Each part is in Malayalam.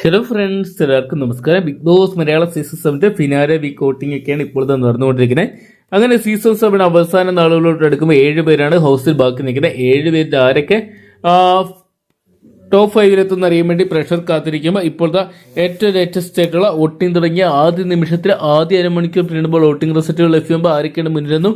ഹലോ ഫ്രണ്ട്സ്, എല്ലാവർക്കും നമസ്കാരം. Big boss Malayalam season 7 finale week voting ഒക്കെയാണ് ഇപ്പോൾ നടന്നുകൊണ്ടിരിക്കുന്നത്. അങ്ങനെ സീസൺ 7 അവസാന നാളുകളോട്ട് എടുക്കുമ്പോൾ 7 പേരാണ് ഹൗസിൽ ബാക്കി നിൽക്കുന്നത്. 7 പേരിൽ ആരൊക്കെ ടോപ്പ് 5 അറിയാൻ വേണ്ടി പ്രഷർ കാത്തിരിക്കുമ്പോൾ ഇപ്പോഴത്തെ ഏറ്റവും ലേറ്റസ്റ്റ് ആയിട്ടുള്ള വോട്ടിംഗ് തുടങ്ങിയ ആദ്യ നിമിഷത്തിൽ ആദ്യ അരമണിക്കൂർ പിന്നിടുമ്പോൾ വോട്ടിംഗ് റിസൾട്ടുകൾ ലഭ്യമാകുമ്പോൾ ആരൊക്കെയാണ് മുന്നിലെന്നും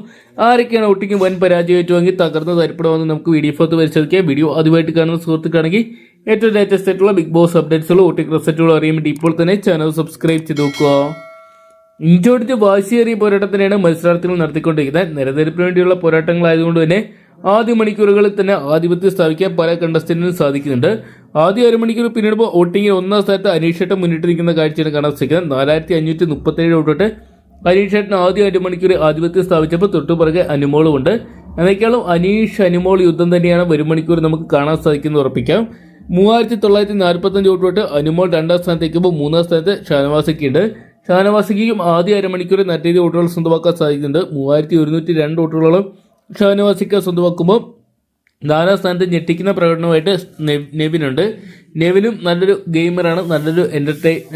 ആരൊക്കെയാണ് വോട്ടിംഗ് വൻ പരാജയം വാങ്ങി തകർന്ന് തരിപ്പടമെന്ന് നമുക്ക് വീഡിയോ ഫോർത്ത് പരിശോധിക്കാം. വീഡിയോ ആദ്യമായിട്ട് കാണുന്ന സുഹൃത്തുക്കാണെങ്കിൽ ഏറ്റവും ലേറ്റസ്റ്റ് ആയിട്ടുള്ള ബിഗ് ബോസ് അപ്ഡേറ്റ്സുകളും വോട്ടിംഗ് റിസൾട്ടുകളും അറിയാൻ വേണ്ടി ഇപ്പോൾ തന്നെ ചാനൽ സബ്സ്ക്രൈബ് ചെയ്ത് നോക്കുക. ഇഞ്ചോടിച്ച് വാശിയേറിയ പോരാട്ടത്തിനാണ് മത്സരാർത്ഥികൾ നടത്തിക്കൊണ്ടിരിക്കുന്നത്. നിലനിൽപ്പിന് വേണ്ടിയുള്ള പോരാട്ടങ്ങളായതുകൊണ്ട് തന്നെ ആദ്യ മണിക്കൂറുകളിൽ തന്നെ ആധിപത്യം സ്ഥാപിക്കാൻ പല കണ്ടസ്റ്റന്റിനും സാധിക്കുന്നുണ്ട്. ആദ്യ അരമണിക്കൂർ പിന്നിടുമ്പോൾ വോട്ടിംഗിൽ ഒന്നാം സ്ഥാനത്ത് അനീഷേട്ടൻ മുന്നിട്ട് നിൽക്കുന്ന കാഴ്ചയാണ് കാണാൻ സാധിക്കുന്നത്. 4537 വോട്ടോട്ട് അനീഷേട്ടൻ ആദ്യ അരമണിക്കൂർ ആധിപത്യം സ്ഥാപിച്ചപ്പോൾ തൊട്ടുപുറകെ അനുമോളുമുണ്ട്. എന്നേക്കാളും അനുമോൾ യുദ്ധം തന്നെയാണ് വരും മണിക്കൂർ നമുക്ക് കാണാൻ സാധിക്കുന്നത് ഉറപ്പിക്കാം. 3945 വോട്ടോട്ട് അനുമോൾ രണ്ടാം സ്ഥാനത്തേക്കുമ്പോൾ മൂന്നാം സ്ഥാനത്ത് ഷാനവാസിക്കുണ്ട്. ഷാനവാസിക്കും ആദ്യ അരമണിക്കൂർ നല്ല രീതിയിൽ വോട്ടുകൾ സ്വന്തമാക്കാൻ സാധിക്കുന്നുണ്ട്. 3102 വോട്ടുകളോളം ഷാനവാസിക്ക് സ്വന്തമാക്കുമ്പോൾ നാലാം സ്ഥാനത്ത് ഞെട്ടിക്കുന്ന പ്രകടനമായിട്ട് നെവിനുണ്ട്. നെവിനും നല്ലൊരു ഗെയിമറാണ്, നല്ലൊരു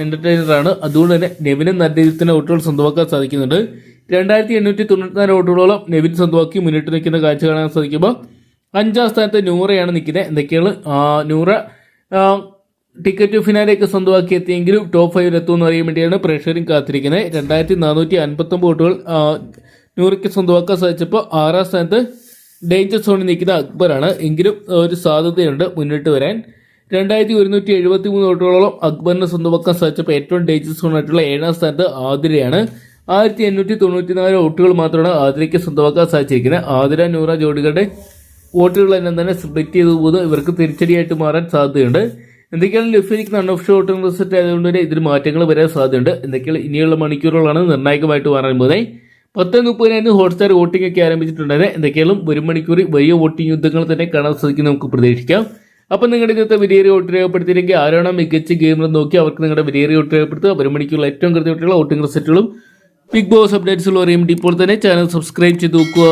എന്റർടൈനറാണ്. അതുകൊണ്ട് തന്നെ നെവിനും നല്ല രീതിയിൽ തന്നെ വോട്ടുകൾ സ്വന്തമാക്കാൻ സാധിക്കുന്നുണ്ട്. 2894 വോട്ടുകളോളം നെവിൻ സ്വന്തമാക്കി മുന്നിട്ട് നിൽക്കുന്ന കാഴ്ച കാണാൻ സാധിക്കുമ്പോൾ അഞ്ചാം സ്ഥാനത്ത് നൂറയാണ് നിൽക്കുന്നത്. എന്തൊക്കെയാണ് നൂറ ടിക്കറ്റ് ഫിനാലേക്ക് സ്വന്തമാക്കി എത്തിയെങ്കിലും ടോപ്പ് 5 എത്തുമെന്ന് അറിയാൻ വേണ്ടിയാണ് പ്രേക്ഷകരും കാത്തിരിക്കുന്നത്. 2459 വോട്ടുകൾ നൂറയ്ക്ക് സ്വന്തമാക്കാൻ സാധിച്ചപ്പോൾ ആറാം സ്ഥാനത്ത് ഡേഞ്ചർ സോണിൽ നിൽക്കുന്ന അക്ബറാണ്. എങ്കിലും ഒരു സാധ്യതയുണ്ട് മുന്നിട്ട് വരാൻ. 2173 വോട്ടുകളോളം അക്ബറിന് സ്വന്തമാക്കാൻ സാധിച്ചപ്പോൾ ഏറ്റവും ഡേഞ്ചർ സോണായിട്ടുള്ള ഏഴാം സ്ഥാനത്ത് ആതിരയാണ്. 1894 വോട്ടുകൾ മാത്രമാണ് ആതിരയ്ക്ക് സ്വന്തമാക്കാൻ സാധിച്ചിരിക്കുന്നത്. ആതിര നൂറ ജോഡികളുടെ വോട്ടുകളെല്ലാം തന്നെ സ്പ്ലിറ്റ് ചെയ്തു പോകുന്നത് ഇവർക്ക് തിരിച്ചടിയായിട്ട് മാറാൻ സാധ്യതയുണ്ട്. എന്തൊക്കെയാണ് ലഭ്യമായിരിക്കുന്ന അൺഒഫീഷ്യൽ വോട്ടിംഗ് റിസൾട്ട് ആയതുകൊണ്ട് തന്നെ ഇതിൽ മാറ്റങ്ങൾ വരാൻ സാധ്യതയുണ്ട്. എന്തൊക്കെയാണ് ഇനിയുള്ള മണിക്കൂറുകളാണ് നിർണായകമായിട്ട് മാറാൻ പോകുന്നത്. 10:30 ഹോട്ട്സ്റ്റാർ വോട്ടിംഗ് ഒക്കെ ആരംഭിച്ചിട്ടുണ്ടായത്. എന്തൊക്കെയാണ് വരും മണിക്കൂറിൽ വലിയ വോട്ടിംഗ് യുദ്ധങ്ങൾ തന്നെ കാണാൻ സാധിക്കും നമുക്ക് പ്രതീക്ഷിക്കാം. അപ്പം നിങ്ങളുടെ ഇന്നത്തെ വിലയേറിയ വോട്ട് രേഖപ്പെടുത്തിയില്ലെങ്കിൽ ആരാണോ മികച്ച ഗെയിമർ നോക്കി അവർക്ക് നിങ്ങളുടെ വിലയേറിയ വോട്ട് രേഖപ്പെടുത്തുക. വരും മണിക്കൂറിൽ ഏറ്റവും കൃത്യമായിട്ടുള്ള വോട്ടിംഗ് റിസൾട്ടുകളും ബിഗ് ബോസ് അപ്ഡേറ്റ്സുകളും അറിയാൻ വേണ്ടി ഇപ്പോൾ തന്നെ ചാനൽ സബ്സ്ക്രൈബ് ചെയ്ത് നോക്കുക.